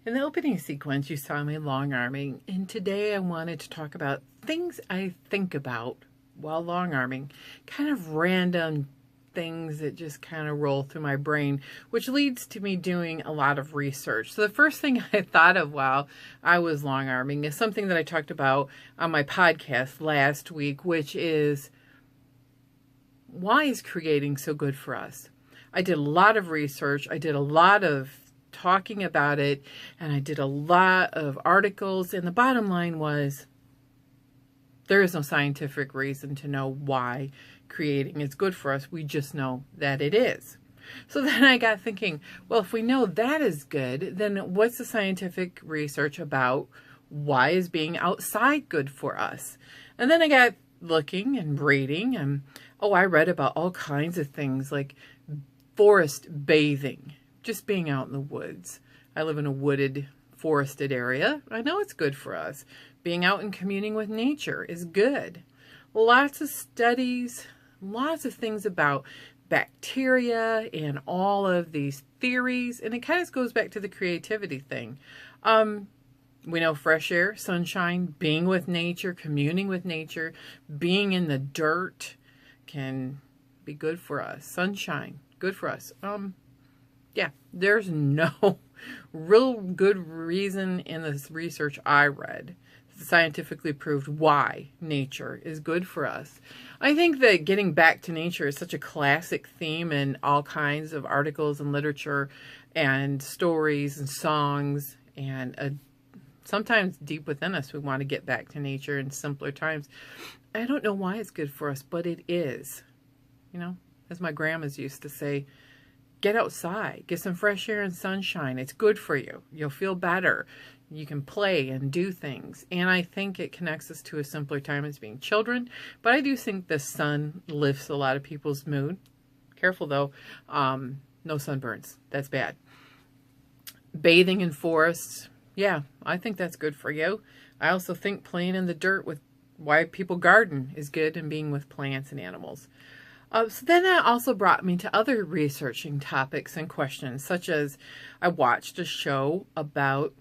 In the opening sequence, you saw me long arming, and today I wanted to talk about things I think about while long arming, kind of random things that just kind of roll through my brain, which leads to me doing a lot of research. So the first thing I thought of while I was long arming is something that I talked about on my podcast last week, which is, why is creating so good for us? I did a lot of research. I did a lot of talking about it, and I did a lot of articles, and the bottom line was there is no scientific reason to know why creating is good for us. We just know that it is. So then I got thinking, well, if we know that is good, then what's the scientific research about why is being outside good for us? And then I got looking and reading, and I read about all kinds of things like forest bathing, just being out in the woods. I live in a wooded, forested area. I know it's good for us. Being out and communing with nature is good. Lots of studies, lots of things about bacteria and all of these theories. And it kind of goes back to the creativity thing. We know fresh air, sunshine, being with nature, communing with nature, being in the dirt can be good for us. Sunshine, good for us. Yeah, there's no real good reason in this research I read scientifically proved why nature is good for us. I think that getting back to nature is such a classic theme in all kinds of articles and literature and stories and songs, and sometimes deep within us we want to get back to nature in simpler times. I don't know why it's good for us, but it is. You know, as my grandmas used to say, get outside, get some fresh air and sunshine. It's good for you. You'll feel better. You can play and do things. And I think it connects us to a simpler time as being children. But I do think the sun lifts a lot of people's mood. Careful though, no sunburns. That's bad. Bathing in forests. Yeah, I think that's good for you. I also think playing in the dirt with why people garden is good, and being with plants and animals. So then that also brought me to other researching topics and questions, such as I watched a show about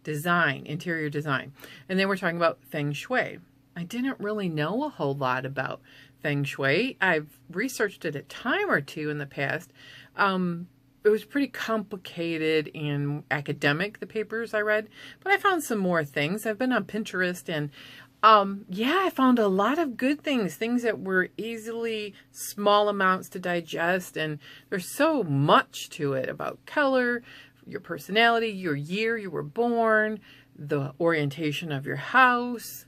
design, interior design, and they were talking about feng shui. I didn't really know a whole lot about feng shui. I've researched it a time or two in the past. It was pretty complicated and academic, the papers I read, but I found some more things. I've been on Pinterest, and yeah, I found a lot of good things that were easily small amounts to digest, and there's so much to it about color, your personality, your year you were born, the orientation of your house,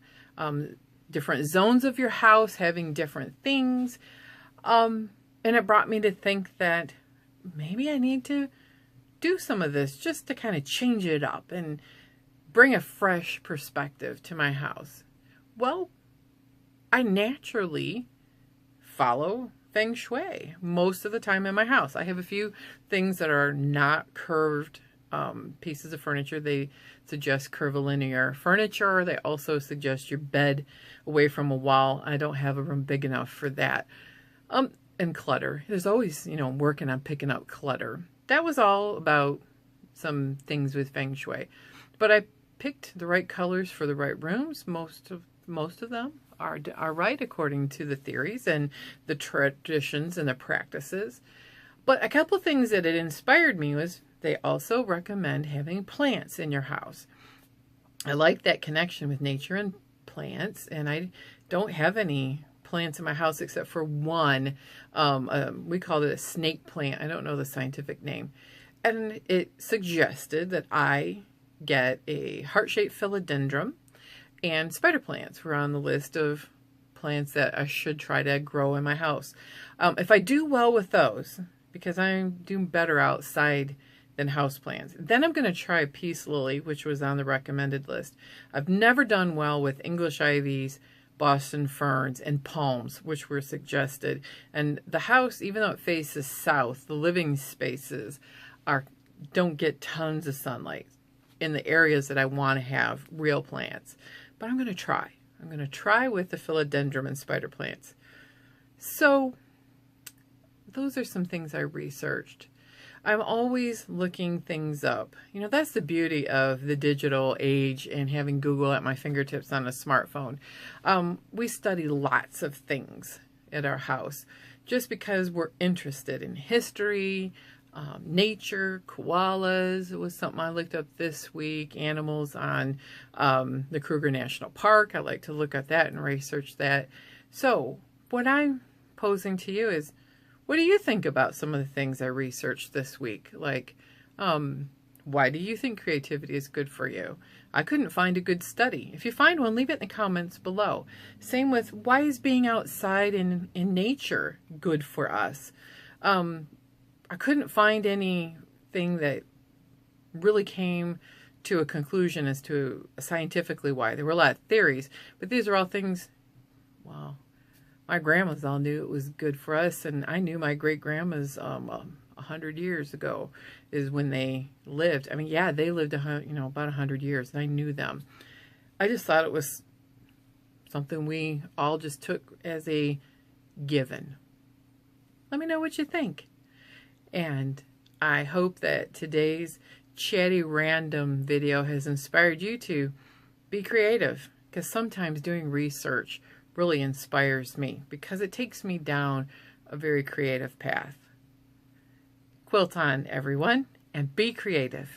different zones of your house having different things. And it brought me to think that maybe I need to do some of this just to kind of change it up and bring a fresh perspective to my house. Well, I naturally follow feng shui most of the time in my house. I have a few things that are not curved pieces of furniture. They suggest curvilinear furniture. They also suggest your bed away from a wall. I don't have a room big enough for that. And clutter. There's always, working on picking up clutter. That was all about some things with feng shui. But I picked the right colors for the right rooms. Most of them are right according to the theories and the traditions and the practices. But a couple of things that it inspired me was they also recommend having plants in your house. I like that connection with nature and plants, and I don't have any plants in my house except for one. We called it a snake plant. I don't know the scientific name. And it suggested that I get a heart-shaped philodendron, and spider plants were on the list of plants that I should try to grow in my house. If I do well with those, because I'm doing better outside than house plants, then I'm going to try peace lily, which was on the recommended list. I've never done well with English ivies, Boston ferns, and palms, which were suggested. And the house, even though it faces south, the living spaces don't get tons of sunlight in the areas that I want to have real plants. But I'm going to try. I'm going to try with the philodendron and spider plants. So those are some things I researched. I'm always looking things up. You know, that's the beauty of the digital age and having Google at my fingertips on a smartphone. We study lots of things at our house just because we're interested in history, nature, koalas. It was something I looked up this week. Animals on the Kruger National Park. I like to look at that and research that. So what I'm posing to you is, what do you think about some of the things I researched this week? Like, why do you think creativity is good for you? I couldn't find a good study. If you find one, leave it in the comments below. Same with, why is being outside in nature good for us? I couldn't find anything that really came to a conclusion as to scientifically why. There were a lot of theories, but these are all things, well, my grandmas all knew it was good for us, and I knew my great-grandmas 100 years ago is when they lived. I mean, yeah, they lived about 100 years, and I knew them. I just thought it was something we all just took as a given. Let me know what you think. And I hope that today's chatty random video has inspired you to be creative, because sometimes doing research really inspires me because it takes me down a very creative path. Quilt on, everyone, and be creative.